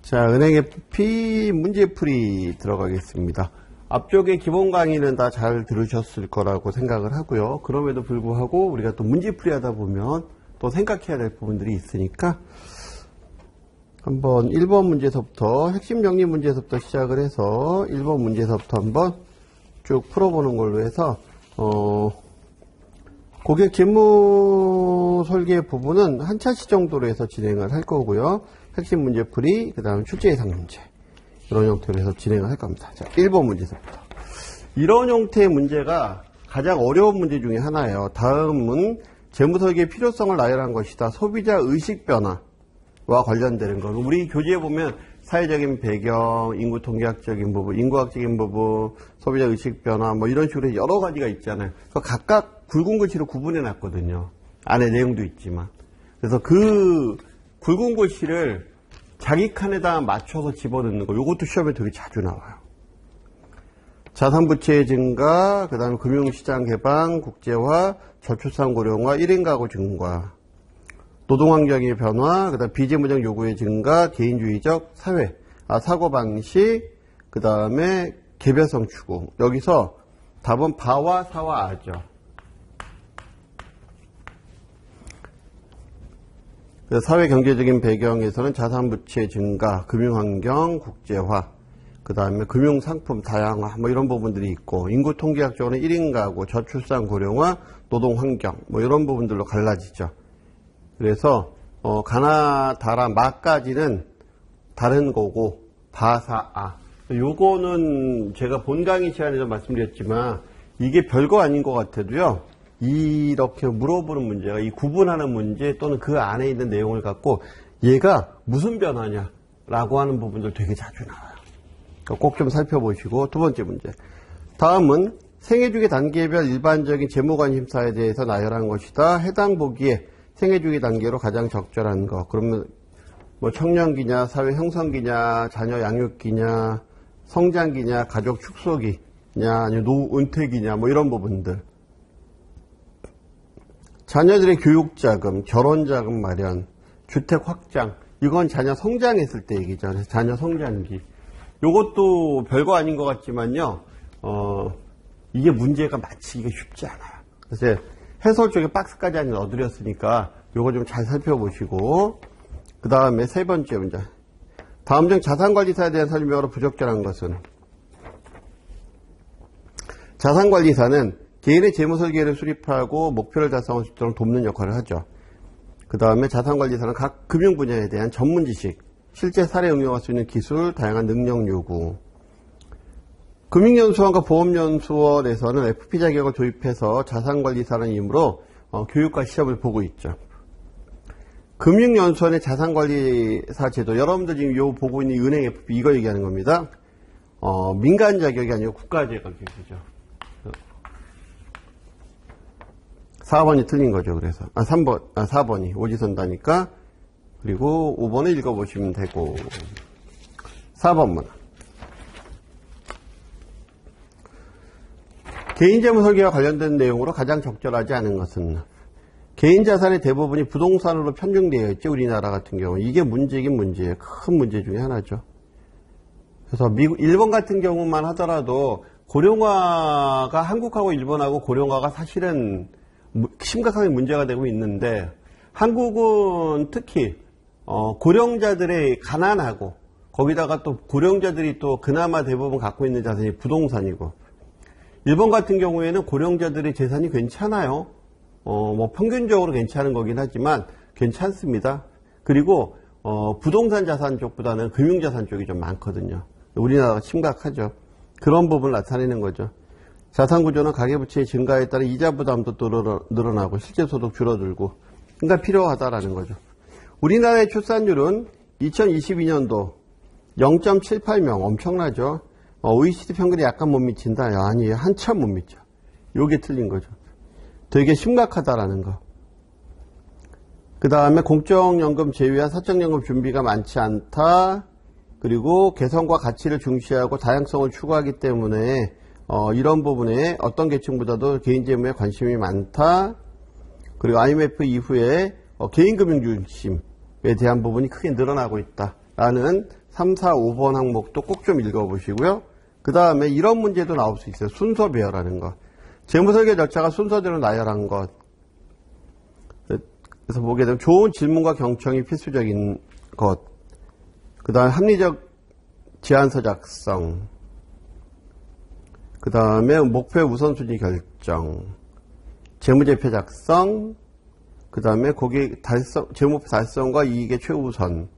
자, 은행FP 문제풀이 들어가겠습니다. 앞쪽에 기본 강의는 다 잘 들으셨을 거라고 생각을 하고요. 그럼에도 불구하고 우리가 또 문제풀이 하다 보면 또 생각해야 될 부분들이 있으니까 한번 1번 문제서부터 핵심 정리 문제서부터 시작을 해서 1번 문제서부터 한번 쭉 풀어보는 걸로 해서 고객 재무 설계 부분은 한 차시 정도로 해서 진행을 할 거고요. 핵심 문제풀이, 그 다음 출제 예상 문제 이런 형태로 해서 진행을 할 겁니다. 자, 1번 문제서부터. 이런 형태의 문제가 가장 어려운 문제 중에 하나예요. 다음은 재무설계의 필요성을 나열한 것이다. 소비자 의식 변화와 관련되는 거. 우리 교재에 보면 사회적인 배경, 인구 통계학적인 부분, 인구학적인 부분, 소비자 의식 변화 뭐 이런 식으로 여러 가지가 있잖아요. 각각 굵은 글씨로 구분해 놨거든요. 안에 내용도 있지만. 그래서 그 굵은 글씨를 자기 칸에다 맞춰서 집어넣는 거. 이것도 시험에 되게 자주 나와요. 자산부채의 증가, 그 다음에 금융시장 개방, 국제화, 저출산 고령화, 1인 가구 증가, 노동환경의 변화, 그 다음 비재무적 요구의 증가, 개인주의적 사회, 사고방식, 그 다음에 개별성 추구. 여기서 답은 바와 사와 아죠. 사회 경제적인 배경에서는 자산부채 증가, 금융환경, 국제화, 그 다음에 금융상품 다양화, 뭐 이런 부분들이 있고, 인구 통계학적으로는 1인 가구, 저출산 고령화, 노동환경, 뭐 이런 부분들로 갈라지죠. 그래서, 가나, 다라, 마까지는 다른 거고, 바사아. 요거는 제가 본 강의 시간에도 말씀드렸지만, 이게 별거 아닌 것 같아도요, 이렇게 물어보는 문제가 이 구분하는 문제 또는 그 안에 있는 내용을 갖고 얘가 무슨 변화냐라고 하는 부분들 되게 자주 나와요. 꼭 좀 살펴보시고. 두 번째 문제. 다음은 생애주기 단계별 일반적인 재무관심사에 대해서 나열한 것이다. 해당 보기에 생애주기 단계로 가장 적절한 거. 그러면 뭐 청년기냐, 사회 형성기냐, 자녀 양육기냐, 성장기냐, 가족 축소기냐, 아니면 노후 은퇴기냐, 뭐 이런 부분들. 자녀들의 교육자금, 결혼자금 마련, 주택 확장, 이건 자녀 성장했을 때 얘기죠. 자녀 성장기. 이것도 별거 아닌 것 같지만요, 이게 문제가 맞히기가 쉽지 않아요. 그래서 해설 쪽에 박스까지 아니 넣어드렸으니까 이거 좀 잘 살펴보시고, 그 다음에 세 번째 문제. 다음 중 자산관리사에 대한 설명으로 부적절한 것은? 자산관리사는 개인의 재무설계를 수립하고 목표를 달성할 수 있도록 돕는 역할을 하죠. 그 다음에 자산관리사는 각 금융 분야에 대한 전문 지식, 실제 사례 응용할 수 있는 기술, 다양한 능력 요구. 금융연수원과 보험연수원에서는 FP 자격을 도입해서 자산관리사라는 이름으로 교육과 시험을 보고 있죠. 금융연수원의 자산관리사 제도, 여러분들 지금 요 보고 있는 은행 FP 이거 얘기하는 겁니다. 민간 자격이 아니고 국가 자격이죠. 4번이 틀린 거죠. 그래서 4번이 오지선다니까. 그리고 5번을 읽어보시면 되고. 4번만. 개인재무 설계와 관련된 내용으로 가장 적절하지 않은 것은? 개인 자산의 대부분이 부동산으로 편중되어 있지, 우리나라 같은 경우. 이게 문제긴 문제예요. 큰 문제 중에 하나죠. 그래서 일본 같은 경우만 하더라도 고령화가 한국하고 일본하고 고령화가 사실은 심각하게 문제가 되고 있는데, 한국은 특히 고령자들의 가난하고 거기다가 또 고령자들이 또 그나마 대부분 갖고 있는 자산이 부동산이고, 일본 같은 경우에는 고령자들의 재산이 괜찮아요. 뭐 평균적으로 괜찮은 거긴 하지만 괜찮습니다. 그리고 부동산 자산 쪽보다는 금융자산 쪽이 좀 많거든요. 우리나라가 심각하죠. 그런 부분을 나타내는 거죠. 자산구조는 가계부채의 증가에 따라 이자 부담도 또 늘어나고 실제 소득 줄어들고, 그러니까 필요하다라는 거죠. 우리나라의 출산율은 2022년도 0.78명, 엄청나죠. OECD 평균에 약간 못 미친다. 아니에요. 한참 못 미쳐. 요게 틀린 거죠. 되게 심각하다라는 거. 그 다음에 공적연금 제외한 사적연금 준비가 많지 않다. 그리고 개성과 가치를 중시하고 다양성을 추구하기 때문에 이런 부분에 어떤 계층보다도 개인재무에 관심이 많다. 그리고 IMF 이후에 개인금융 중심, 대한 부분이 크게 늘어나고 있다라는 3, 4, 5번 항목도 꼭 좀 읽어보시고요. 그 다음에 이런 문제도 나올 수 있어요. 순서 배열하는 것. 재무설계 절차가 순서대로 나열한 것. 그래서 보게 되면 좋은 질문과 경청이 필수적인 것. 그 다음에 합리적 제안서 작성. 그 다음에 목표 우선순위 결정. 재무제표 작성. 그 다음에 고객 재무목표 달성과 이익의 최우선.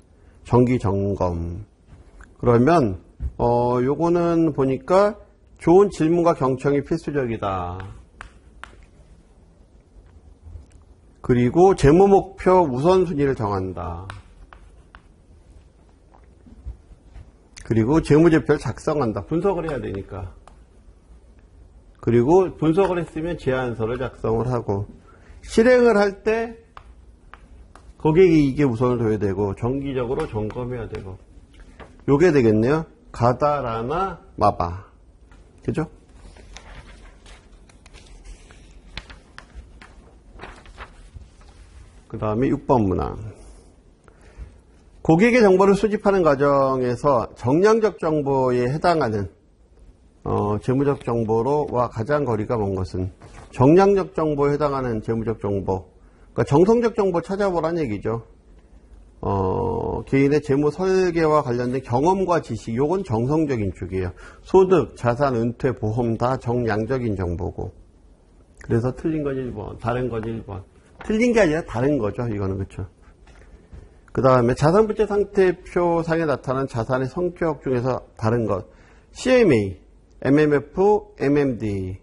정기 점검. 그러면 요거는 보니까 좋은 질문과 경청이 필수적이다. 그리고 재무목표 우선순위를 정한다. 그리고 재무제표를 작성한다. 분석을 해야 되니까. 그리고 분석을 했으면 제안서를 작성을 하고 실행을 할 때 고객이 이게 우선을 둬야 되고 정기적으로 점검해야 되고 요게 되겠네요. 가다라나 마바. 그죠? 그 다음에 6번 문항. 고객의 정보를 수집하는 과정에서 정량적 정보에 해당하는 재무적 정보로와 가장 거리가 먼 것은 정량적 정보에 해당하는 재무적 정보. 그러니까 정성적 정보 찾아보라는 얘기죠. 개인의 재무 설계와 관련된 경험과 지식, 요건 정성적인 쪽이에요. 소득, 자산, 은퇴, 보험 다 정량적인 정보고. 그래서 틀린 건 1번, 다른 건 1번. 틀린 게 아니라 다른 거죠, 이거는. 그렇죠. 그 다음에 자산부채 상태표 상에 나타난 자산의 성격 중에서 다른 것. CMA, MMF, MMD.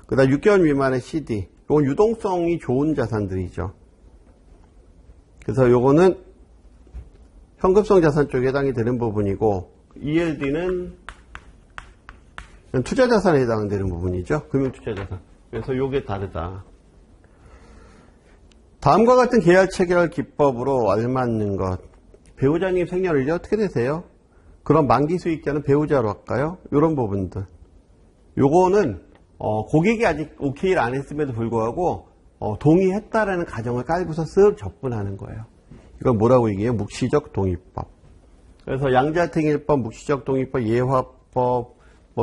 그 다음 6개월 미만의 CD. 이건 유동성이 좋은 자산들이죠. 그래서 요거는 현금성 자산 쪽에 해당이 되는 부분이고, ELD는 투자자산에 해당되는 부분이죠. 금융투자자산. 그래서 요게 다르다. 다음과 같은 계약 체결 기법으로 알맞는 것. 배우자님 생년월일이 어떻게 되세요? 그럼 만기 수익자는 배우자로 할까요? 이런 부분들. 요거는 고객이 아직 오케이를 안 했음에도 불구하고 동의했다라는 가정을 깔고서 쓱 접근하는 거예요. 이건 뭐라고 얘기해요? 묵시적 동의법. 그래서 양자택일법, 묵시적 동의법, 예화법,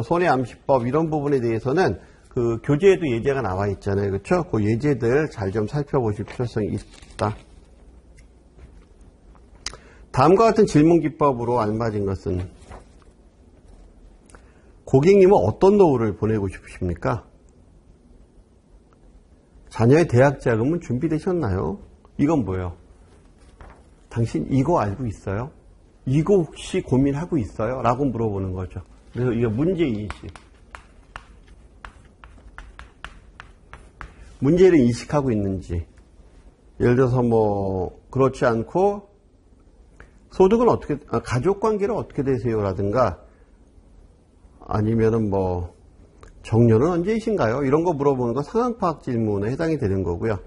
손해암시법 이런 부분에 대해서는 그 교재에도 예제가 나와 있잖아요. 그렇죠? 그 예제들 잘 좀 살펴보실 필요성이 있다. 다음과 같은 질문 기법으로 알맞은 것은 고객님은 어떤 노후를 보내고 싶으십니까? 자녀의 대학 자금은 준비되셨나요? 이건 뭐예요? 당신 이거 알고 있어요? 이거 혹시 고민하고 있어요? 라고 물어보는 거죠. 그래서 이게 문제인식. 문제를 인식하고 있는지. 예를 들어서 그렇지 않고 소득은 어떻게, 가족 관계는 어떻게 되세요? 라든가 아니면은 정년은 언제이신가요? 이런 거 물어보는 거 상황 파악 질문에 해당이 되는 거고요.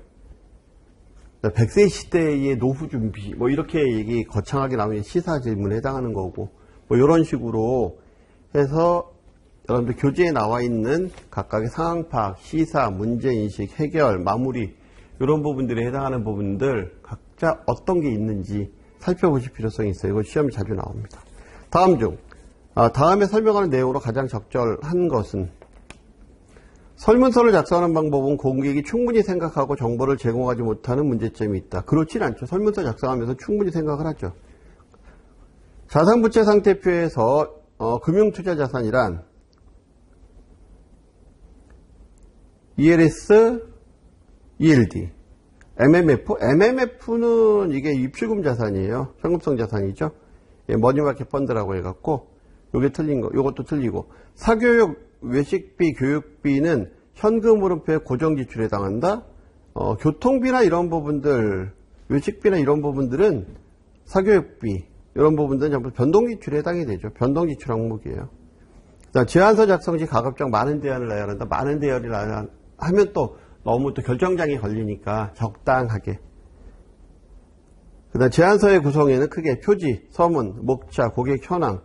100세 시대의 노후 준비, 이렇게 얘기 거창하게 나오는 시사 질문에 해당하는 거고, 이런 식으로 해서 여러분들 교재에 나와 있는 각각의 상황 파악, 시사, 문제인식, 해결, 마무리, 이런 부분들에 해당하는 부분들 각자 어떤 게 있는지 살펴보실 필요성이 있어요. 이거 시험이 자주 나옵니다. 다음 중, 다음에 설명하는 내용으로 가장 적절한 것은 설문서를 작성하는 방법은 고객이 충분히 생각하고 정보를 제공하지 못하는 문제점이 있다. 그렇진 않죠. 설문서 작성하면서 충분히 생각을 하죠. 자산부채 상태표에서 금융투자자산이란 ELS, ELD, MMF. MMF는 이게 입출금 자산이에요. 현금성 자산이죠. 머니마켓 펀드라고 해갖고 요게 틀린 거, 요것도 틀리고. 사교육, 외식비, 교육비는 현금 흐름표의 고정 지출에 해당한다. 교통비나 이런 부분들, 외식비나 이런 부분들은 사교육비, 이런 부분들은 전부 변동 지출에 해당이 되죠. 변동 지출 항목이에요. 제안서 작성 시 가급적 많은 대안을 내야 한다. 많은 대안을 내야 하면 또 너무 또 결정장애 걸리니까 적당하게. 그다음 제안서의 구성에는 크게 표지, 서문, 목차, 고객 현황,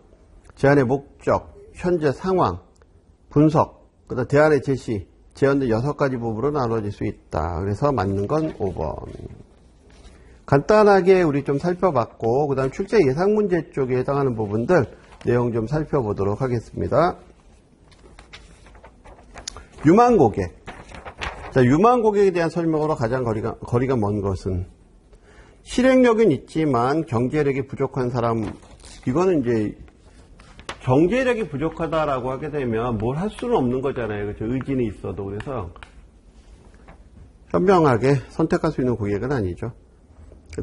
제안의 목적, 현재 상황, 분석, 그다음 대안의 제시, 제안 등 6가지 부분으로 나눠질 수 있다. 그래서 맞는 건 5번. 간단하게 우리 좀 살펴봤고, 그 다음 출제 예상 문제 쪽에 해당하는 부분들 내용 좀 살펴보도록 하겠습니다. 유망 고객. 자, 유망 고객에 대한 설명으로 가장 거리가 먼 것은 실행력은 있지만 경제력이 부족한 사람. 이거는 이제 경제력이 부족하다라고 하게 되면 뭘 할 수는 없는 거잖아요. 그렇죠? 의지는 있어도. 그래서 현명하게 선택할 수 있는 고객은 아니죠.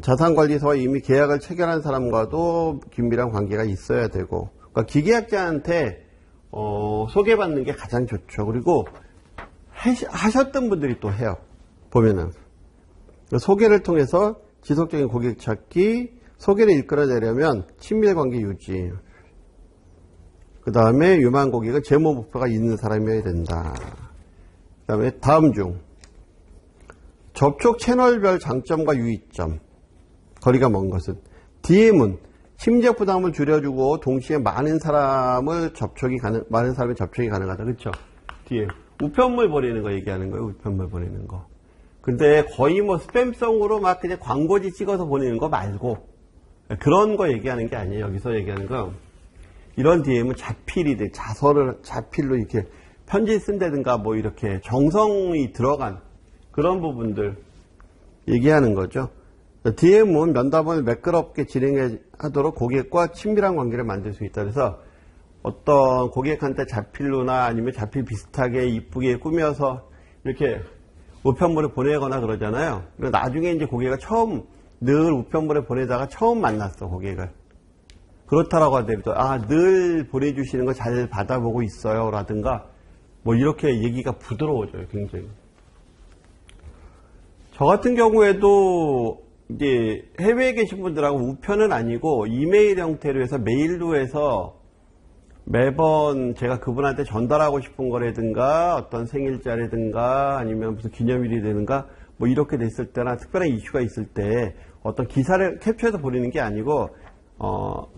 자산관리사와 이미 계약을 체결한 사람과도 긴밀한 관계가 있어야 되고, 그러니까 기계학자한테 소개받는 게 가장 좋죠. 그리고 하셨던 분들이 또 해요. 보면은 소개를 통해서 지속적인 고객 찾기, 소개를 이끌어내려면 친밀관계 유지, 그 다음에 유망 고객은 재무 목표가 있는 사람이어야 된다. 그 다음에 다음 중 접촉 채널별 장점과 유의점, 거리가 먼 것은 DM은 심리적 부담을 줄여주고 동시에 많은 사람의 접촉이 가능하다. 그렇죠? DM 우편물 보내는 거 얘기하는 거예요. 우편물 보내는 거. 근데 거의 뭐 스팸성으로 막 그냥 광고지 찍어서 보내는 거 말고 그런 거 얘기하는 게 아니에요. 여기서 얘기하는 건 이런 DM은 자필로 이렇게 편지 쓴다든가 뭐 이렇게 정성이 들어간 그런 부분들 얘기하는 거죠. DM은 면담을 매끄럽게 진행하도록 고객과 친밀한 관계를 만들 수 있다. 그래서 어떤 고객한테 자필로나 아니면 자필 비슷하게 이쁘게 꾸며서 이렇게 우편물을 보내거나 그러잖아요. 나중에 이제 고객가 늘 우편물을 보내다가 처음 만났어, 고객을. 그렇다라고 하더라도, 늘 보내주시는 거 잘 받아보고 있어요. 라든가, 뭐 이렇게 얘기가 부드러워져요, 굉장히. 저 같은 경우에도 이제 해외에 계신 분들하고 우편은 아니고 이메일 형태로 해서 메일로 해서 매번 제가 그분한테 전달하고 싶은 거라든가 어떤 생일자라든가 아니면 무슨 기념일이라든가 뭐 이렇게 됐을 때나 특별한 이슈가 있을 때 어떤 기사를 캡처해서 보내는 게 아니고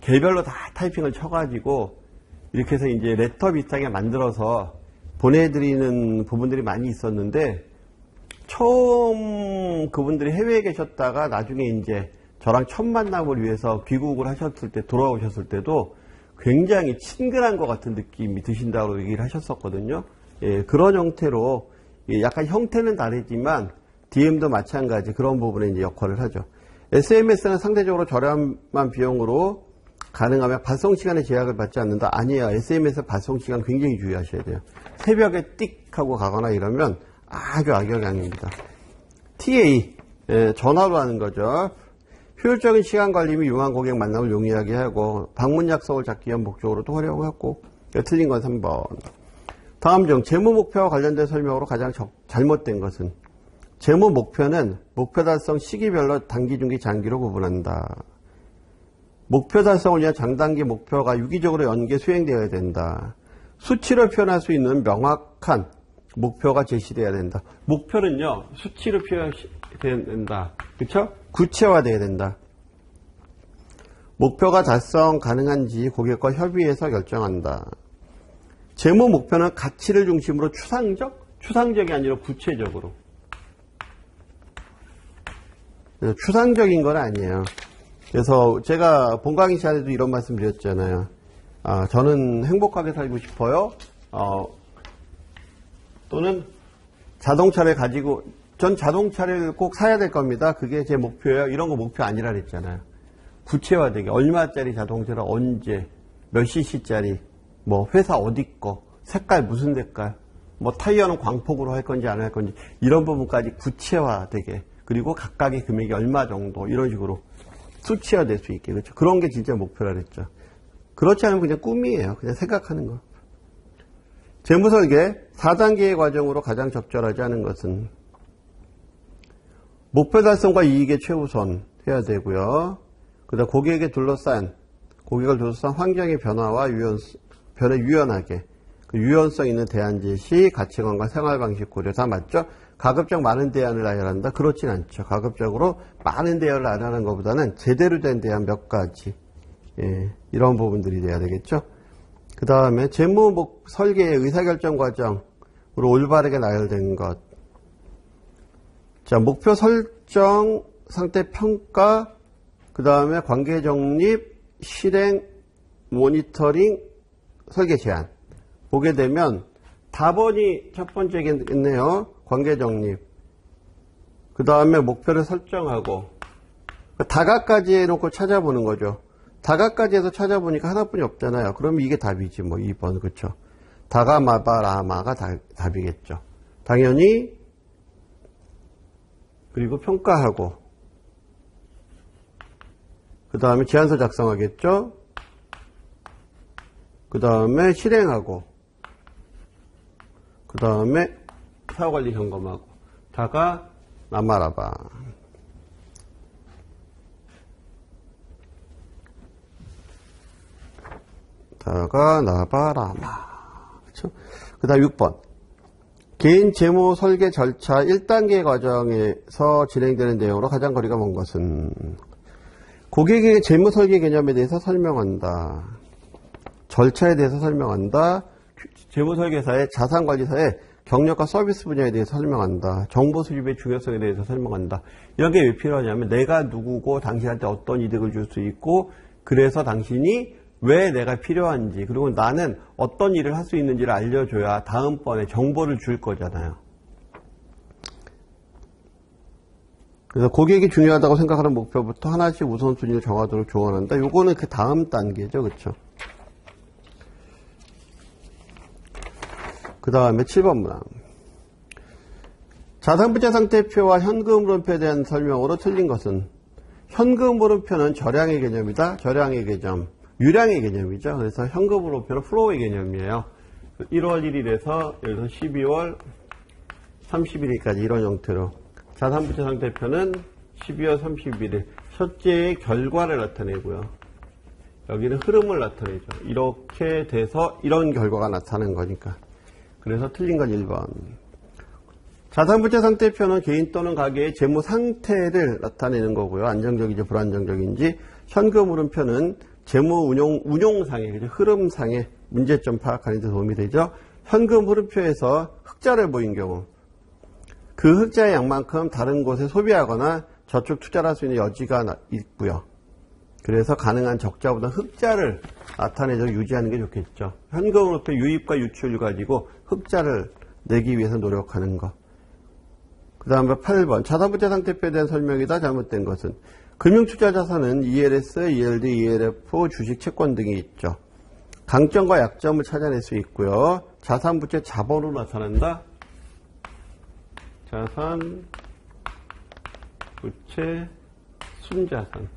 개별로 다 타이핑을 쳐가지고 이렇게 해서 이제 레터 비슷하게 만들어서 보내드리는 부분들이 많이 있었는데 처음 그분들이 해외에 계셨다가 나중에 이제 저랑 첫 만남을 위해서 귀국을 하셨을 때 돌아오셨을 때도 굉장히 친근한 것 같은 느낌이 드신다고 얘기를 하셨었거든요. 예, 그런 형태로 약간 형태는 다르지만 DM도 마찬가지 그런 부분에 이제 역할을 하죠. SMS는 상대적으로 저렴한 비용으로 가능하면 발송 시간에 제약을 받지 않는다. 아니에요. SMS 발송 시간 굉장히 주의하셔야 돼요. 새벽에 띡 하고 가거나 이러면 아주 악영향입니다. TA, 전화로 하는 거죠. 효율적인 시간 관리 및 유망 고객 만남을 용이하게 하고 방문 약속을 잡기 위한 목적으로도 활용하고 틀린 건 3번. 다음 중 재무 목표와 관련된 설명으로 가장 잘못된 것은 재무 목표는 목표 달성 시기별로 단기, 중기, 장기로 구분한다. 목표 달성을 위한 장단기 목표가 유기적으로 연계 수행되어야 된다. 수치로 표현할 수 있는 명확한 목표가 제시되어야 된다. 목표는요, 수치로 표현해야 된다. 그렇죠? 구체화되어야 된다. 목표가 달성 가능한지 고객과 협의해서 결정한다. 재무 목표는 가치를 중심으로 추상적이 아니라 구체적으로. 추상적인 건 아니에요. 그래서 제가 본 강의 시간에도 이런 말씀 드렸잖아요. 저는 행복하게 살고 싶어요. 또는 자동차를 가지고 전 자동차를 꼭 사야 될 겁니다. 그게 제 목표예요. 이런 거 목표 아니라 그랬잖아요. 구체화되게 얼마짜리 자동차를 언제 몇 cc짜리 뭐 회사 어디 거 색깔 무슨 색깔 뭐 타이어는 광폭으로 할 건지 안 할 건지 이런 부분까지 구체화되게 그리고 각각의 금액이 얼마 정도 이런 식으로 수치화될 수 있게 그렇죠. 그런 게 진짜 목표라 그랬죠. 그렇지 않으면 그냥 꿈이에요. 그냥 생각하는 거. 재무설계 4단계의 과정으로 가장 적절하지 않은 것은 목표 달성과 이익의 최우선 해야 되고요. 그다음 고객을 둘러싼 환경의 변화와 변화에 유연하게 그 유연성 있는 대안 제시, 가치관과 생활 방식 고려 다 맞죠? 가급적 많은 대안을 나열한다? 그렇진 않죠. 가급적으로 많은 대안을 나열하는 것보다는 제대로 된 대안 몇 가지 이런 부분들이 돼야 되겠죠. 그 다음에 재무 설계의 의사결정 과정으로 올바르게 나열된 것. 자, 목표 설정 상태 평가, 그 다음에 관계 정립, 실행, 모니터링, 설계 제안. 보게 되면 답원이 첫 번째겠네요. 관계 정립. 그 다음에 목표를 설정하고, 다각까지 해놓고 찾아보는 거죠. 다각까지 해서 찾아보니까 하나뿐이 없잖아요. 그럼 이게 답이지, 뭐, 2번, 그쵸? 다가, 마바, 라마가 답이겠죠. 당연히, 그리고 평가하고, 그 다음에 제안서 작성하겠죠? 그 다음에 실행하고, 그 다음에 사후관리 점검하고, 다가, 나마라바. 다가, 나바라마. 그쵸? 그 다음 6번. 개인 재무 설계 절차 1단계 과정에서 진행되는 내용으로 가장 거리가 먼 것은 고객에게 재무 설계 개념에 대해서 설명한다. 절차에 대해서 설명한다. 재무 설계사의 자산관리사의 경력과 서비스 분야에 대해서 설명한다. 정보 수집의 중요성에 대해서 설명한다. 이런 게 왜 필요하냐면 내가 누구고 당신한테 어떤 이득을 줄 수 있고 그래서 당신이 왜 내가 필요한지 그리고 나는 어떤 일을 할 수 있는지를 알려줘야 다음번에 정보를 줄 거잖아요. 그래서 고객이 중요하다고 생각하는 목표부터 하나씩 우선순위를 정하도록 조언한다. 요거는 그 다음 단계죠. 그렇죠? 그 다음에 7번 문항. 자산부채 상태표와 현금 흐름표에 대한 설명으로 틀린 것은 현금 흐름표는 절량의 개념이다. 절량의 개념. 유량의 개념이죠. 그래서 현금 흐름표는 플로우의 개념이에요. 1월 1일에서 여기서 12월 31일까지 이런 형태로 자산부채 상태표는 12월 31일 첫째의 결과를 나타내고요. 여기는 흐름을 나타내죠. 이렇게 돼서 이런 결과가 나타나는 거니까. 그래서 틀린 건 1번. 자산부채 상태표는 개인 또는 가게의 재무 상태를 나타내는 거고요. 안정적인지 불안정적인지. 현금 흐름표는 재무 운용상의 흐름상의 문제점 파악하는 데 도움이 되죠. 현금 흐름표에서 흑자를 보인 경우 그 흑자의 양만큼 다른 곳에 소비하거나 저축 투자를 할 수 있는 여지가 있고요. 그래서 가능한 적자보다 흑자를 나타내서 유지하는 게 좋겠죠. 현금 흐름표 유입과 유출을 가지고 흑자를 내기 위해서 노력하는 것. 그 다음에 8번 자산부채 상태표에 대한 설명이다. 잘못된 것은 금융투자자산은 ELS, ELD, ELF, 주식, 채권 등이 있죠. 강점과 약점을 찾아낼 수 있고요. 자산부채 자본으로 나타난다. 자산, 부채, 순자산.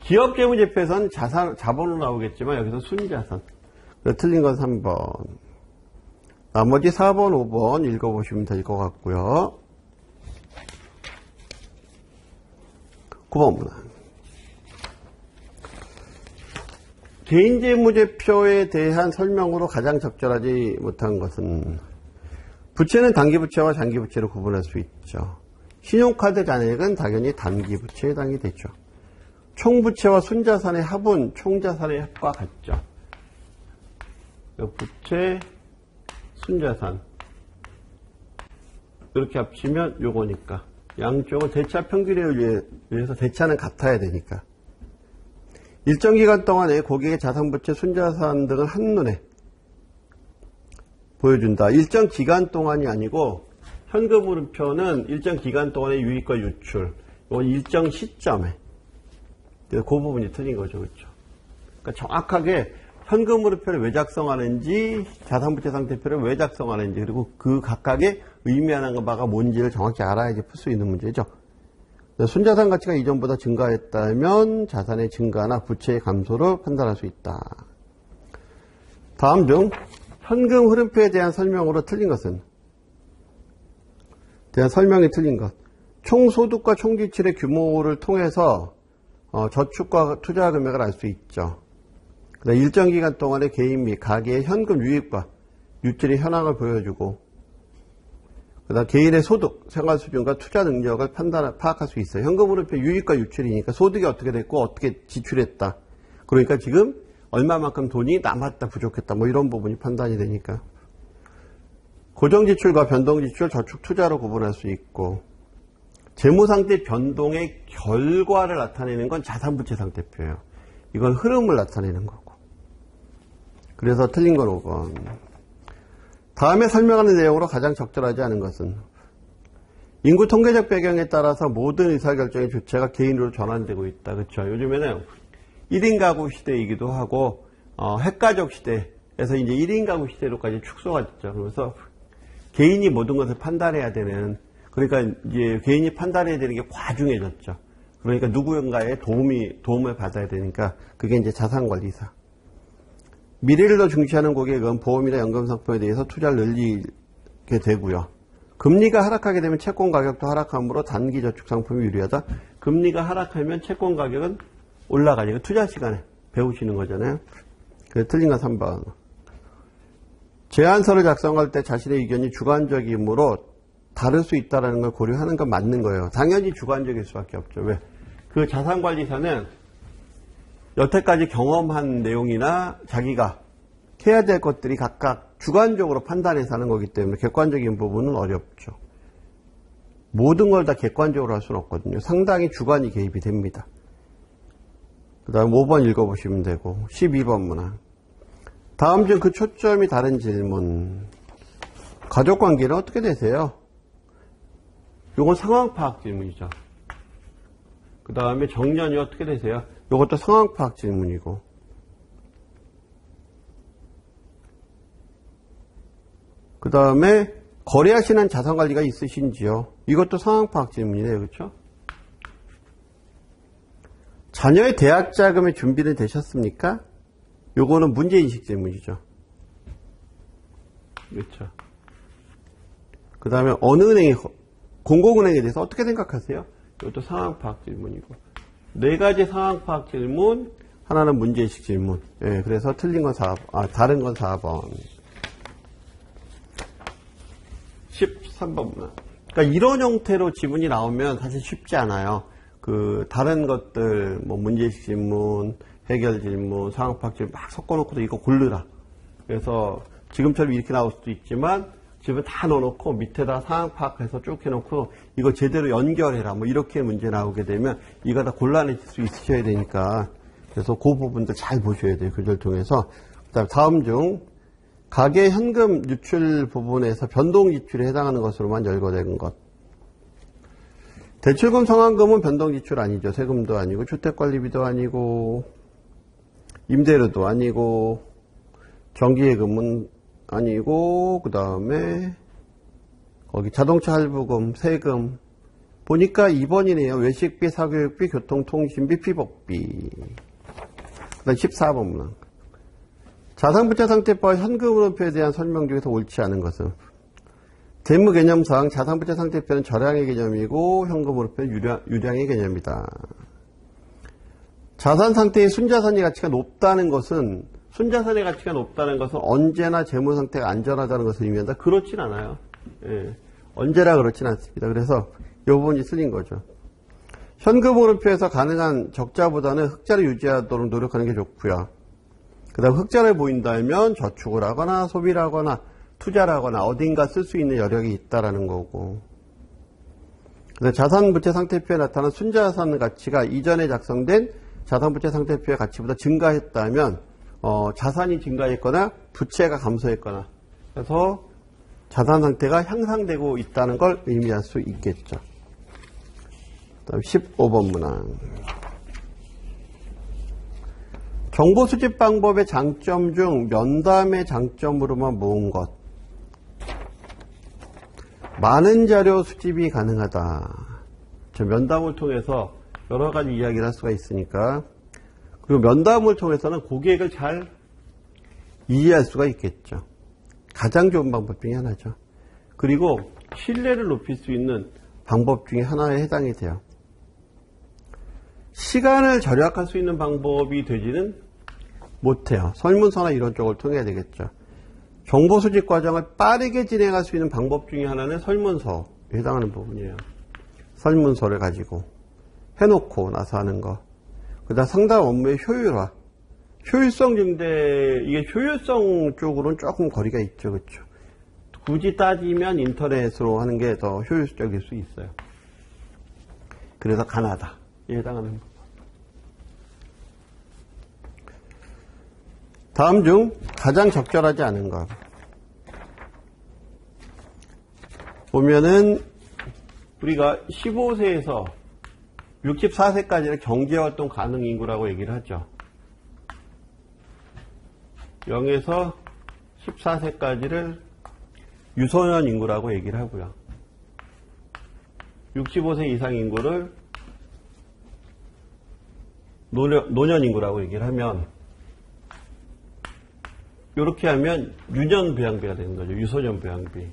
기업재무제표에서는 자본으로 나오겠지만 여기서 순자산. 틀린 건 3번. 나머지 4번, 5번 읽어보시면 될 것 같고요. 9번 문항. 개인재무제표에 대한 설명으로 가장 적절하지 못한 것은 부채는 단기부채와 장기부채로 구분할 수 있죠. 신용카드 잔액은 당연히 단기부채에 해당이 되죠. 총부채와 순자산의 합은 총자산의 합과 같죠. 부채, 순자산 이렇게 합치면 요거니까 양쪽은 대차 평균에 의해서 대차는 같아야 되니까 일정 기간 동안에 고객의 자산부채, 순자산 등을 한눈에 보여준다. 일정 기간 동안이 아니고 현금 흐름표는 일정 기간 동안의 유입과 유출 이건 일정 시점에 그 부분이 틀린 거죠. 그렇죠? 그러니까 정확하게 현금 흐름표를 왜 작성하는지 자산부채 상태표를 왜 작성하는지 그리고 그 각각의 의미하는 바가 뭔지를 정확히 알아야지 풀 수 있는 문제죠. 순자산 가치가 이전보다 증가했다면 자산의 증가나 부채의 감소를 판단할 수 있다. 다음 중 현금 흐름표에 대한 설명으로 틀린 것은 설명이 틀린 것. 총소득과 총지출의 규모를 통해서 저축과 투자 금액을 알 수 있죠. 일정 기간 동안의 개인 및 가계의 현금 유입과 유출의 현황을 보여주고 그다음 개인의 소득, 생활 수준과 투자 능력을 파악할 수 있어요. 현금 흐름표 유입과 유출이니까 소득이 어떻게 됐고 어떻게 지출했다. 그러니까 지금 얼마만큼 돈이 남았다, 부족했다 뭐 이런 부분이 판단이 되니까 고정지출과 변동지출, 저축, 투자로 구분할 수 있고 재무상태 변동의 결과를 나타내는 건 자산부채 상태표예요. 이건 흐름을 나타내는 거고. 그래서 틀린 건 5번. 다음에 설명하는 내용으로 가장 적절하지 않은 것은 인구 통계적 배경에 따라서 모든 의사결정의 주체가 개인으로 전환되고 있다. 그렇죠? 요즘에는 1인 가구 시대이기도 하고 핵가족 시대에서 이제 1인 가구 시대로까지 축소가 됐죠. 그래서 개인이 모든 것을 판단해야 되는, 그러니까 이제 개인이 판단해야 되는 게 과중해졌죠. 그러니까 누구인가의 도움을 받아야 되니까 그게 이제 자산관리사. 미래를 더 중시하는 고객은 보험이나 연금상품에 대해서 투자를 늘리게 되고요. 금리가 하락하게 되면 채권 가격도 하락하므로 단기 저축 상품이 유리하다. 금리가 하락하면 채권 가격은 올라가니까 투자 시간에 배우시는 거잖아요. 그래서 틀린 건 3번. 제안서를 작성할 때 자신의 의견이 주관적이므로 다를 수 있다는 걸 고려하는 건 맞는 거예요. 당연히 주관적일 수밖에 없죠. 왜? 그 자산관리사는 여태까지 경험한 내용이나 자기가 해야 될 것들이 각각 주관적으로 판단해서 하는 거기 때문에 객관적인 부분은 어렵죠. 모든 걸 다 객관적으로 할 수는 없거든요. 상당히 주관이 개입이 됩니다. 그 다음 5번 읽어보시면 되고 12번 문항. 다음 중 그 초점이 다른 질문. 가족관계는 어떻게 되세요? 이건 상황파악 질문이죠. 그 다음에 정년이 어떻게 되세요? 이것도 상황파악 질문이고. 그 다음에 거래하시는 자산관리가 있으신지요? 이것도 상황파악 질문이네요. 그렇죠? 자녀의 대학 자금의 준비는 되셨습니까? 요거는 문제인식 질문이죠. 그렇죠. 그 다음에 어느 은행이, 공공은행에 대해서 어떻게 생각하세요? 이것도 상황파악 질문이고. 4가지 상황파악 질문, 하나는 문제인식 질문. 예, 그래서 틀린 건 4번, 다른 건 4번. 13번 문항. 그러니까 이런 형태로 지문이 나오면 사실 쉽지 않아요. 그 다른 것들 뭐 문제식 질문, 해결 질문, 상황파악 질문 막 섞어놓고도 이거 고르라. 그래서 지금처럼 이렇게 나올 수도 있지만 집에 다 넣어놓고 밑에다 상황파악해서 쭉 해놓고 이거 제대로 연결해라. 뭐 이렇게 문제 나오게 되면 이거 다 곤란해질 수 있으셔야 되니까 그래서 그 부분들 잘 보셔야 돼요. 글을 통해서. 그다음 다음 중 가계 현금 유출 부분에서 변동 지출에 해당하는 것으로만 열거된 것. 대출금 상환금은 변동 지출 아니죠. 세금도 아니고 주택관리비도 아니고 임대료도 아니고 정기예금은 아니고 그 다음에 거기 자동차 할부금, 세금 보니까 2번이네요. 외식비, 사교육비, 교통통신비, 피복비. 그 다음 14번 문항. 자산부채 상태표와 현금흐름표에 대한 설명 중에서 옳지 않은 것은 재무개념상 자산부채 상태표는 절량의 개념이고 현금흐름표는 유량의 개념이다. 자산상태의 순자산의 가치가 높다는 것은 순자산의 가치가 높다는 것은 언제나 재무상태가 안전하다는 것을 의미한다. 그렇진 않아요. 예, 언제나 그렇진 않습니다. 그래서 이 부분이 틀린 거죠. 현금흐름표에서 가능한 적자보다는 흑자를 유지하도록 노력하는 게 좋고요. 그 다음 흑자를 보인다면 저축을 하거나 소비를 하거나 투자를 하거나 어딘가 쓸 수 있는 여력이 있다라는 거고. 그래서 자산부채 상태표에 나타난 순자산 가치가 이전에 작성된 자산부채 상태표의 가치보다 증가했다면 자산이 증가했거나 부채가 감소했거나 그래서 자산 상태가 향상되고 있다는 걸 의미할 수 있겠죠. 다음 15번 문항. 정보 수집 방법의 장점 중 면담의 장점으로만 모은 것. 많은 자료 수집이 가능하다. 저 면담을 통해서 여러 가지 이야기를 할 수가 있으니까. 그리고 면담을 통해서는 고객을 잘 이해할 수가 있겠죠. 가장 좋은 방법 중에 하나죠. 그리고 신뢰를 높일 수 있는 방법 중에 하나에 해당이 돼요. 시간을 절약할 수 있는 방법이 되지는 못해요. 설문서나 이런 쪽을 통해야 되겠죠. 정보 수집 과정을 빠르게 진행할 수 있는 방법 중에 하나는 설문서에 해당하는 부분이에요. 설문서를 가지고 해놓고 나서 하는 거. 그 다음 상담 업무의 효율화. 효율성 증대, 이게 효율성 쪽으로는 조금 거리가 있죠. 그렇죠? 굳이 따지면 인터넷으로 하는 게 더 효율적일 수 있어요. 그래서 가나다에 해당하는 법. 다음 중 가장 적절하지 않은 것. 보면은 우리가 15세에서 64세까지는 경제활동 가능 인구라고 얘기를 하죠. 0에서 14세까지를 유소년 인구라고 얘기를 하고요. 65세 이상 인구를 노년 인구라고 얘기를 하면, 이렇게 하면 유년 부양비가 되는 거죠. 유소년 부양비.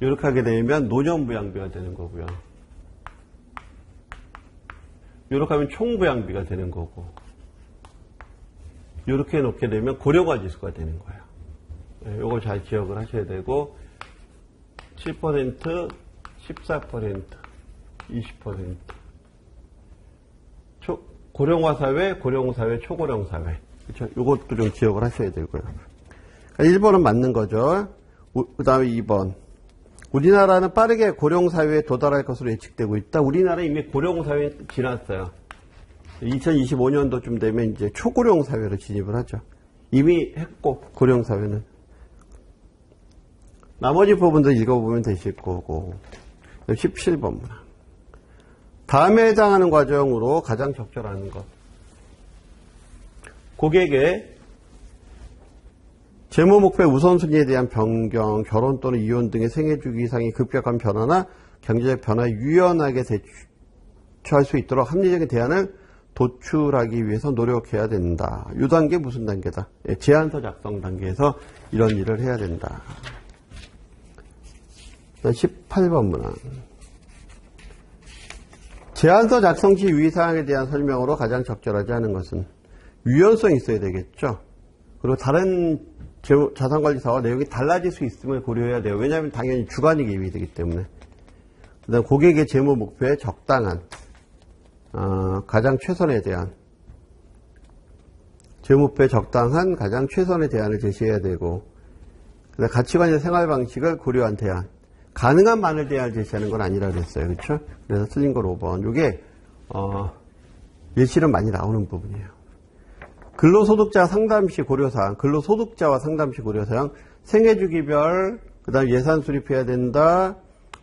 이렇게 하게 되면 노년 부양비가 되는 거고요. 이렇게 하면 총 부양비가 되는 거고, 이렇게 놓게 되면 고령화 지수가 되는 거예요. 이걸 잘 기억을 하셔야 되고, 7%, 14%, 20%. 고령화 사회, 고령 사회, 초고령 사회. 그렇죠? 이것도 좀 기억을 하셔야 되고요. 1번은 맞는 거죠. 그 다음에 2번. 우리나라는 빠르게 고령 사회에 도달할 것으로 예측되고 있다. 우리나라 이미 고령 사회에 지났어요. 2025년도쯤 되면 이제 초고령 사회로 진입을 하죠. 이미 했고, 고령 사회는. 나머지 부분도 읽어보면 되실 거고. 17번. 다음에 해당하는 과정으로 가장 적절한 것. 고객의 재무 목표 우선순위에 대한 변경, 결혼 또는 이혼 등의 생애주기상의 급격한 변화나 경제적 변화에 유연하게 대처할 수 있도록 합리적인 대안을 도출하기 위해서 노력해야 된다. 이 단계 무슨 단계다? 제안서 작성 단계에서 이런 일을 해야 된다. 18번 문항. 제안서 작성 시 유의사항에 대한 설명으로 가장 적절하지 않은 것은 유연성이 있어야 되겠죠. 그리고 다른 자산관리사와 내용이 달라질 수 있음을 고려해야 돼요. 왜냐하면 당연히 주관이 개입이 되기 때문에. 그 다음 고객의 재무 목표에 적당한 가장 최선에 대한 재무 목표에 적당한 가장 최선의 대안을 제시해야 되고, 그 다음 가치관이나 생활 방식을 고려한 대안, 가능한 많은 대안을 제시하는 건 아니라 그랬어요. 그렇죠? 그래서 틀린 건 5번. 이게 예시는 많이 나오는 부분이에요. 근로소득자 상담시 고려사항, 근로소득자와 상담시 고려사항, 생애주기별, 그 다음 예산 수립해야 된다,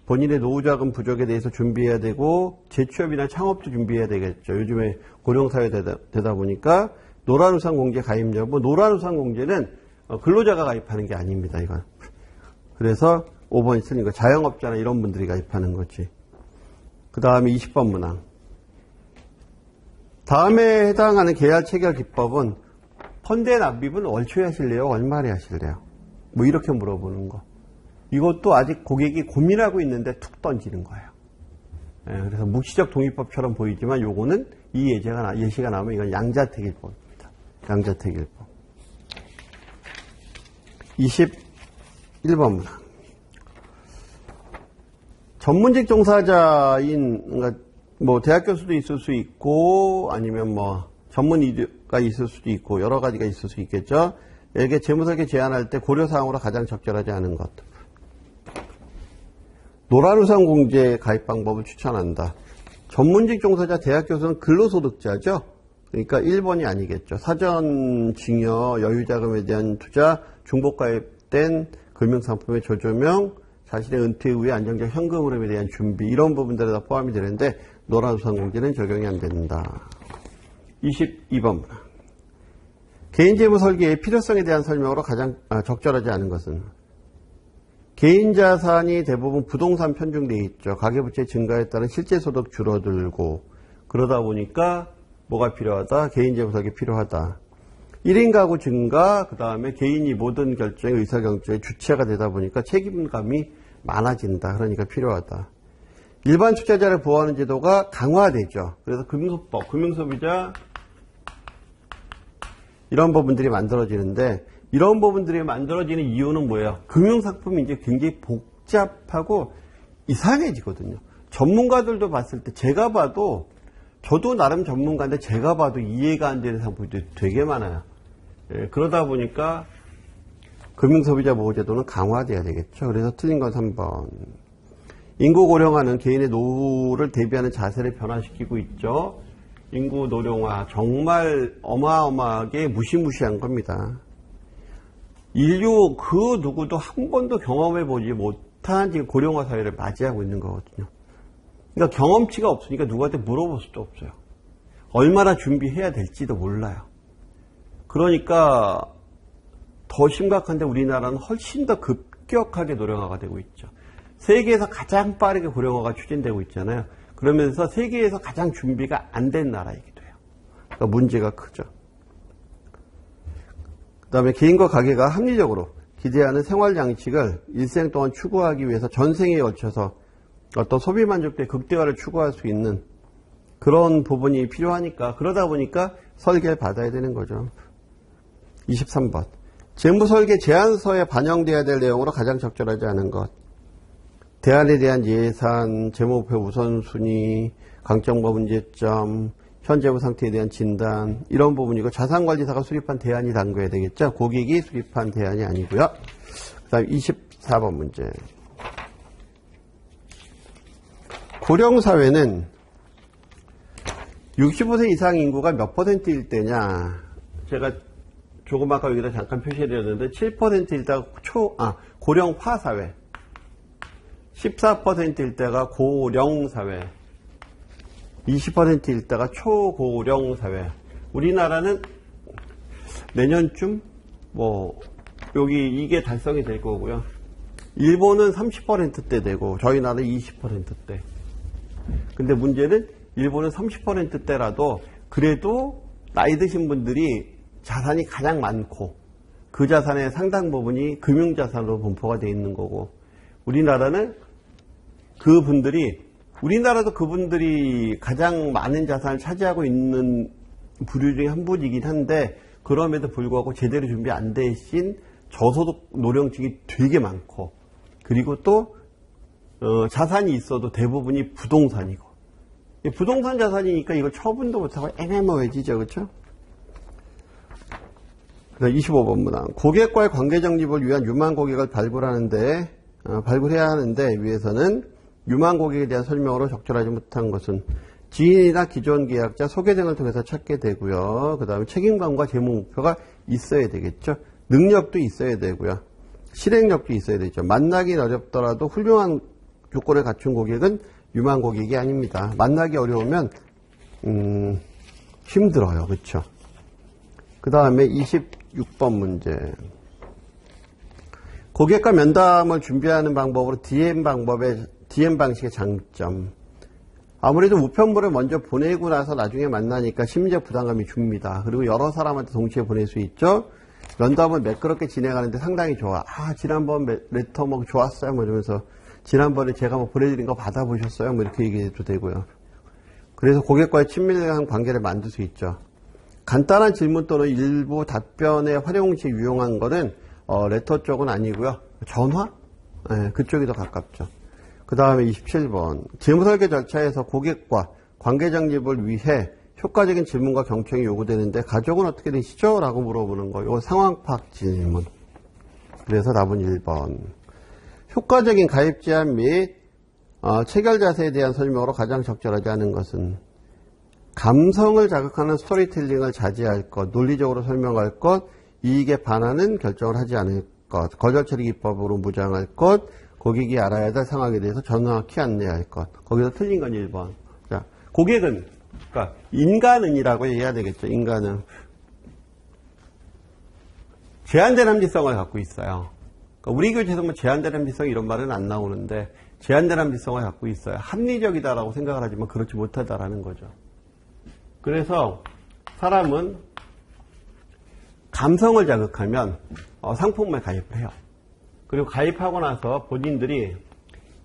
본인의 노후자금 부족에 대해서 준비해야 되고, 재취업이나 창업도 준비해야 되겠죠. 요즘에 고령사회 되다 보니까, 노란우산 공제 가입 여부, 노란우산 공제는 근로자가 가입하는 게 아닙니다, 이건. 그래서 5번이 틀린 거. 자영업자나 이런 분들이 가입하는 거지. 그 다음에 20번 문항. 다음에 해당하는 계약 체결 기법은 펀드의 납입은 월초에 하실래요? 얼마에 하실래요? 뭐 이렇게 물어보는 거. 이것도 아직 고객이 고민하고 있는데 툭 던지는 거예요. 그래서 묵시적 동의법처럼 보이지만 요거는 이 예시가 나오면 이건 양자택일법입니다. 양자택일법. 21번 문항. 전문직 종사자인, 그러니까 뭐 대학 교수도 있을 수 있고 아니면 뭐 전문의가 있을 수도 있고 여러 가지가 있을 수 있겠죠. 이게 재무설계 제안할 때 고려사항으로 가장 적절하지 않은 것. 노란우산 공제 가입 방법을 추천한다. 전문직 종사자 대학 교수는 근로소득자죠. 그러니까 1번이 아니겠죠. 사전 증여, 여유자금에 대한 투자, 중복가입된 금융상품의 조조명, 자신의 은퇴 후에 안정적 현금 흐름에 대한 준비, 이런 부분들에 다 포함이 되는데 노란우산 공제는 적용이 안 된다. 22번 개인재무 설계의 필요성에 대한 설명으로 가장 적절하지 않은 것은 개인자산이 대부분 부동산 편중되어 있죠. 가계부채 증가에 따른 실제소득 줄어들고 그러다 보니까 뭐가 필요하다? 개인재무 설계 필요하다. 1인 가구 증가, 그 다음에 개인이 모든 결정의 의사결정의 주체가 되다 보니까 책임감이 많아진다. 그러니까 필요하다. 일반 투자자를 보호하는 제도가 강화되죠. 그래서 금융소법, 금융소비자 이런 부분들이 만들어지는데 이런 부분들이 만들어지는 이유는 뭐예요? 금융상품이 이제 굉장히 복잡하고 이상해지거든요. 전문가들도 봤을 때 제가 봐도 저도 나름 전문가인데 제가 봐도 이해가 안 되는 상품들이 되게 많아요. 그러다 보니까 금융소비자 보호제도는 강화돼야 되겠죠. 그래서 틀린 건 3번. 인구 고령화는 개인의 노후를 대비하는 자세를 변화시키고 있죠. 인구 노령화 정말 어마어마하게 무시무시한 겁니다. 인류 그 누구도 한 번도 경험해보지 못한 지금 고령화 사회를 맞이하고 있는 거거든요. 그러니까 경험치가 없으니까 누구한테 물어볼 수도 없어요. 얼마나 준비해야 될지도 몰라요. 그러니까 더 심각한데 우리나라는 훨씬 더 급격하게 노령화가 되고 있죠. 세계에서 가장 빠르게 고령화가 추진되고 있잖아요. 그러면서 세계에서 가장 준비가 안 된 나라이기도 해요. 그러니까 문제가 크죠. 그 다음에 개인과 가게가 합리적으로 기대하는 생활양식을 일생 동안 추구하기 위해서 전생에 걸쳐서 어떤 소비 만족도의 극대화를 추구할 수 있는 그런 부분이 필요하니까 그러다 보니까 설계를 받아야 되는 거죠. 23번. 재무설계 제안서에 반영돼야 될 내용으로 가장 적절하지 않은 것. 대안에 대한 예산, 재무목표 우선순위, 강점과 문제점, 현재무 상태에 대한 진단 이런 부분이고 자산관리사가 수립한 대안이 담겨야 되겠죠. 고객이 수립한 대안이 아니고요. 그 다음 24번 문제. 고령사회는 65세 이상 인구가 몇 %일 때냐. 제가 조금 아까 여기다 잠깐 표시해드렸는데 7%일 때가 고령화사회, 14%일 때가 고령사회, 20%일 때가 초고령사회. 우리나라는 내년쯤 여기 이게 달성이 될 거고요. 일본은 30%대 되고 저희 나라는 20%대. 근데 문제는 일본은 30%대라도 그래도 나이 드신 분들이 자산이 가장 많고 그 자산의 상당 부분이 금융자산으로 분포가 되어 있는 거고 우리나라는 우리나라도 그분들이 가장 많은 자산을 차지하고 있는 부류 중에 한 분이긴 한데 그럼에도 불구하고 제대로 준비 안 되신 저소득 노령층이 되게 많고 그리고 또 자산이 있어도 대부분이 부동산이고 부동산 자산이니까 이걸 처분도 못하고 애매모호해지죠. 그렇죠? 25번 문항. 고객과의 관계 정립을 위한 유망 고객을 발굴해야 하는데 위해서는 유망 고객에 대한 설명으로 적절하지 못한 것은 지인이나 기존 계약자 소개 등을 통해서 찾게 되고요. 그 다음에 책임감과 재무 목표가 있어야 되겠죠. 능력도 있어야 되고요. 실행력도 있어야 되죠. 만나긴 어렵더라도 훌륭한 조건을 갖춘 고객은 유망 고객이 아닙니다. 만나기 어려우면 힘들어요. 그렇죠? 그 다음에 26번 문제. 고객과 면담을 준비하는 방법으로 DM 방식의 장점. 아무래도 우편물을 먼저 보내고 나서 나중에 만나니까 심리적 부담감이 줍니다. 그리고 여러 사람한테 동시에 보낼 수 있죠. 면담을 매끄럽게 진행하는데 상당히 좋아. 지난번 레터 좋았어요. 이러면서 지난번에 제가 보내드린 거 받아보셨어요? 이렇게 얘기해도 되고요. 그래서 고객과의 친밀한 관계를 만들 수 있죠. 간단한 질문 또는 일부 답변의 활용시 유용한 거는 레터 쪽은 아니고요. 전화? 네, 그쪽이 더 가깝죠. 그 다음에 27번. 재무설계 절차에서 고객과 관계 정립을 위해 효과적인 질문과 경청이 요구되는데 가족은 어떻게 되시죠? 라고 물어보는 거. 이거 상황 파악 질문. 그래서 답은 1번. 효과적인 가입 제한 및 체결 자세에 대한 설명으로 가장 적절하지 않은 것은 감성을 자극하는 스토리텔링을 자제할 것, 논리적으로 설명할 것, 이익에 반하는 결정을 하지 않을 것, 거절 처리 기법으로 무장할 것, 고객이 알아야 될 상황에 대해서 정확히 안내할 것. 거기서 틀린 건 1번. 자, 고객은, 그러니까 인간은이라고 얘기해야 되겠죠. 인간은 제한된 합리성을 갖고 있어요. 그러니까 우리 교재에서 제한된 합리성 이런 말은 안 나오는데 제한된 합리성을 갖고 있어요. 합리적이다라고 생각을 하지만 그렇지 못하다라는 거죠. 그래서 사람은 감성을 자극하면 상품에 가입을 해요. 그리고 가입하고 나서 본인들이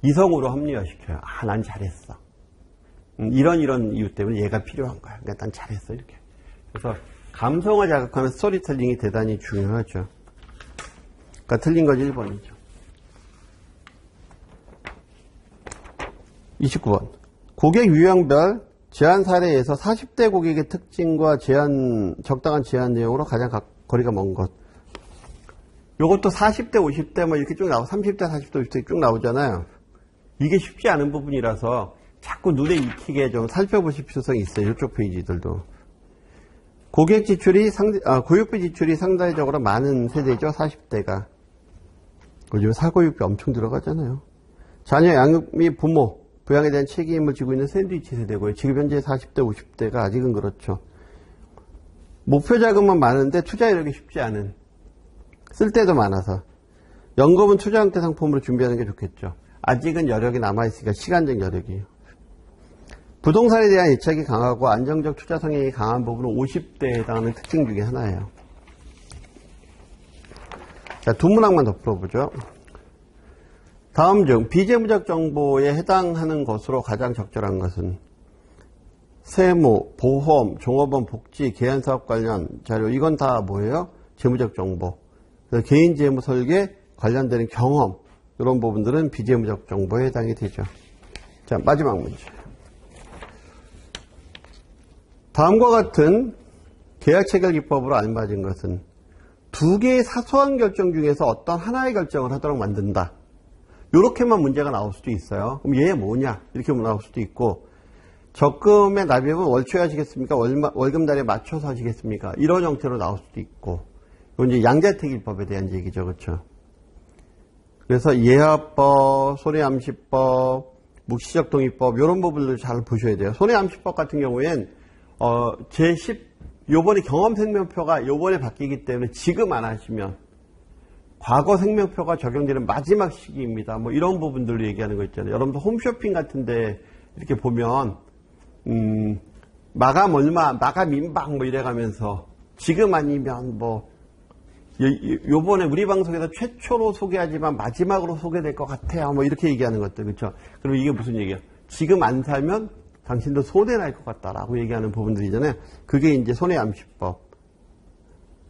이성으로 합리화시켜요. 난 잘했어. 이런 이유 때문에 얘가 필요한 거야. 그러니까 난 잘했어. 이렇게. 그래서 감성을 자극하는 스토리텔링이 대단히 중요하죠. 그러니까 틀린 건 1번이죠. 29번. 고객 유형별 제한 사례에서 40대 고객의 특징과 적당한 제한 내용으로 가장 거리가 먼 것. 요것도 40대, 50대 이렇게 쭉 나오고 30대, 40대, 50대 쭉 나오잖아요. 이게 쉽지 않은 부분이라서 자꾸 눈에 익히게 좀 살펴보실 필요성이 있어요. 이쪽 페이지들도. 고객 지출이 교육비 지출이 상대적으로 많은 세대죠. 40대가. 요즘 사교육비 엄청 들어가잖아요. 자녀 양육 및 부모, 부양에 대한 책임을 지고 있는 샌드위치 세대고요. 지금 현재 40대, 50대가 아직은 그렇죠. 목표 자금은 많은데 투자 이력이 쉽지 않은. 쓸 때도 많아서. 연금은 투자 형태 상품으로 준비하는 게 좋겠죠. 아직은 여력이 남아있으니까 시간적 여력이에요. 부동산에 대한 애착이 강하고 안정적 투자 성향이 강한 부분은 50대에 해당하는 특징 중에 하나예요. 자, 두 문항만 더 풀어보죠. 다음 중 비재무적 정보에 해당하는 것으로 가장 적절한 것은 세무, 보험, 종업원 복지, 개인사업 관련 자료. 이건 다 뭐예요? 재무적 정보. 그래서 개인 재무 설계 관련되는 경험, 이런 부분들은 비재무적 정보에 해당이 되죠. 자, 마지막 문제. 다음과 같은 계약 체결 기법으로 알맞은 것은 두 개의 사소한 결정 중에서 어떤 하나의 결정을 하도록 만든다. 이렇게만 문제가 나올 수도 있어요. 그럼 얘 뭐냐? 이렇게 나올 수도 있고, 적금의 납입은 월초에 하시겠습니까? 월급날에 맞춰서 하시겠습니까? 이런 형태로 나올 수도 있고, 이건 이제 양자택일법에 대한 얘기죠. 그렇죠? 그래서 예하법, 손해암시법, 묵시적 동의법, 이런 부분들을 잘 보셔야 돼요. 손해암시법 같은 경우엔 요번에 경험생명표가 요번에 바뀌기 때문에 지금 안 하시면 과거 생명표가 적용되는 마지막 시기입니다. 뭐 이런 부분들로 얘기하는 거 있잖아요. 여러분들 홈쇼핑 같은데 이렇게 보면 마감 얼마, 마감 임박 뭐 이래가면서 지금 아니면 뭐 요번에 우리 방송에서 최초로 소개하지만 마지막으로 소개될 것 같아요. 뭐 이렇게 얘기하는 것들, 그렇죠? 그럼 이게 무슨 얘기예요? 지금 안 살면 당신도 손해 날 것 같다라고 얘기하는 부분들이잖아요. 그게 이제 손해암시법.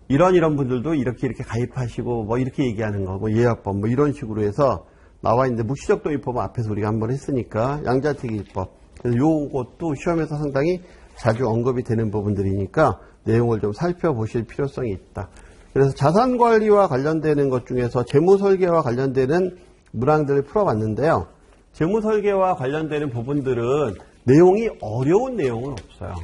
이런 분들도 이렇게 가입하시고 뭐 이렇게 얘기하는 거, 뭐 예약법 뭐 이런 식으로 해서 나와 있는데, 묵시적 동의법은 앞에서 우리가 한번 했으니까 양자택일법. 그래서 요것도 시험에서 상당히 자주 언급이 되는 부분들이니까 내용을 좀 살펴보실 필요성이 있다. 그래서 자산관리와 관련되는 것 중에서 재무설계와 관련되는 문항들을 풀어봤는데요. 재무설계와 관련되는 부분들은 내용이 어려운 내용은 없어요.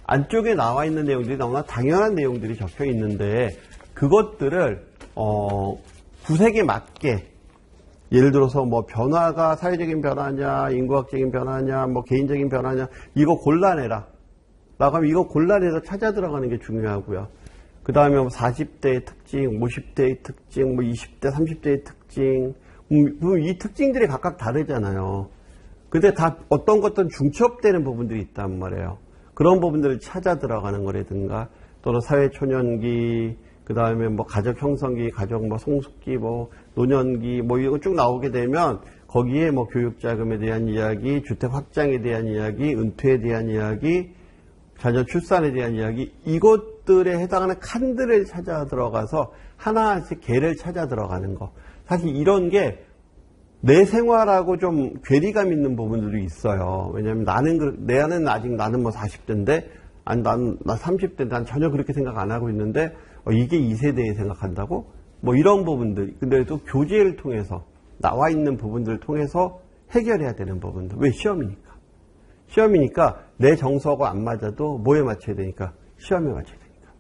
안쪽에 나와 있는 내용들이 너무나 당연한 내용들이 적혀 있는데, 그것들을 구색에 맞게, 예를 들어서 뭐 변화가 사회적인 변화냐, 인구학적인 변화냐, 뭐 개인적인 변화냐, 이거 골라내라 라고 하면 이거 골라내서 찾아 들어가는 게 중요하고요. 그 다음에 뭐 40대의 특징, 50대의 특징, 뭐 20대, 30대의 특징, 이 특징들이 각각 다르잖아요. 근데 다 어떤 것들은 중첩되는 부분들이 있단 말이에요. 그런 부분들을 찾아 들어가는 거라든가, 또는 사회초년기, 그 다음에 뭐 가족 형성기, 가족 뭐 성숙기, 뭐 노년기, 뭐 이거 쭉 나오게 되면 거기에 뭐 교육자금에 대한 이야기, 주택 확장에 대한 이야기, 은퇴에 대한 이야기, 자녀 출산에 대한 이야기, 이것들에 해당하는 칸들을 찾아 들어가서 하나씩 개를 찾아 들어가는 거. 사실 이런 게 내 생활하고 좀 괴리감 있는 부분들이 있어요. 왜냐면 나는 아직 뭐 40대인데, 아니, 나 30대인데 난 전혀 그렇게 생각 안 하고 있는데, 이게 2세대에 생각한다고? 뭐 이런 부분들. 근데 또 교재를 통해서, 나와 있는 부분들을 통해서 해결해야 되는 부분들. 왜? 시험이니까. 시험이니까 내 정서하고 안 맞아도 뭐에 맞춰야 되니까? 시험에 맞춰야 되니까.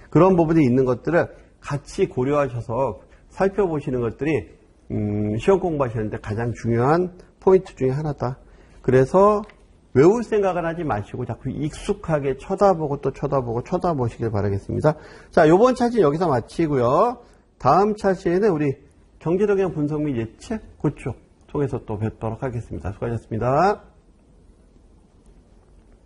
그런 부분이 있는 것들을 같이 고려하셔서 살펴보시는 것들이 시험 공부하시는데 가장 중요한 포인트 중에 하나다. 그래서 외울 생각은 하지 마시고 자꾸 익숙하게 쳐다보고 또 쳐다보시길 바라겠습니다. 자, 요번 차시 여기서 마치고요. 다음 차시에는 우리 경제동향 분석 및 예측 그쪽 통해서 또 뵙도록 하겠습니다. 수고하셨습니다.